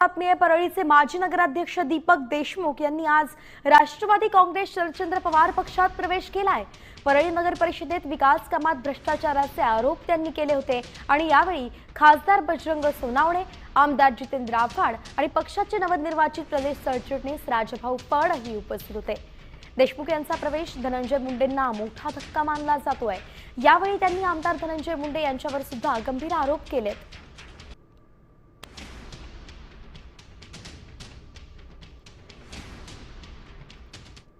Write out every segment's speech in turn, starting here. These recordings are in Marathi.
बातमी आहे। परळीचे माजी नगराध्यक्ष दीपक देशमुख यांनी आज राष्ट्रवादी काँग्रेस शरदचंद्र पवार पक्षात प्रवेश केलाय। परळी नगर परिषदेत विकास कामात भ्रष्टाचाराचे आरोप त्यांनी केले होते आणि यावेळी खासदार बजरंग सोनावणे, आमदार जितेंद्र आव्हाड आणि पक्षाचे नवनिर्वाचित प्रदेश सरचिटणीस राजभाऊ पडही उपस्थित होते। देशमुख यांचा प्रवेश धनंजय मुंडेंना मोठा धक्का मानला जातोय। यावेळी त्यांनी आमदार धनंजय मुंडे यांच्यावर सुद्धा गंभीर आरोप केलेत।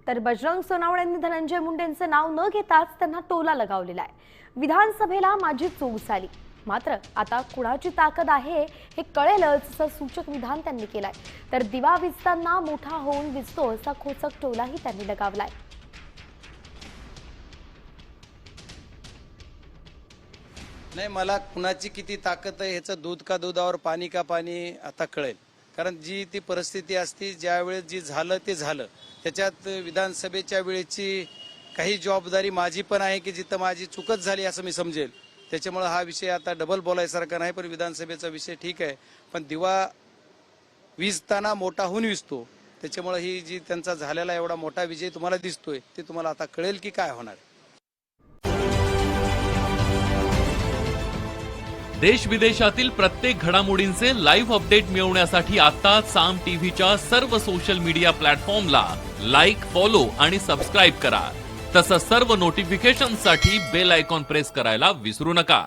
तर बजरंग सोनावणेंनी धनंजय मुंडेंचे नाव न घेताच त्यांना टोला लगावलेला आहे। विधानसभेला माझी चूक झाली, मात्र आता कुणाची ताकद आहे हे कळेलच असं सूचक विधान त्यांनी केलंय। तर दिवा विजताना मोठा होऊन विजतो असा खोचक टोलाही त्यांनी लगावलाय। नाही, मला कुणाची किती ताकद आहे ह्याचं दूध का दुधावर पाणी का पाणी आता कळेल। कारण जी ती परिस्थिती असती, ज्यावेळेस जी झालं ते झालं, त्याच्यात विधानसभेच्या वेळेची काही जबाबदारी माझी पण आहे की जिथं माझी चुकच झाली असं मी समजेल। त्याच्यामुळे हा विषय आता डबल बोलायसारखा नाही, पण विधानसभेचा विषय ठीक आहे, पण दिवा विजताना मोठा होऊन विजतो। त्याच्यामुळे ही जी त्यांचा झालेला एवढा मोठा विजय तुम्हाला दिसतोय ते तुम्हाला आता कळेल की काय होणार। देश विदेशातील प्रत्येक घडामोडींचे लाईव्ह अपडेट मिळवण्यासाठी आता साम टीव्हीच्या सर्व सोशल मीडिया प्लॅटफॉर्मला लाईक, फॉलो आणि सबस्क्राईब करा। तसंच सर्व नोटिफिकेशनसाठी बेल आयकॉन प्रेस करायला विसरू नका।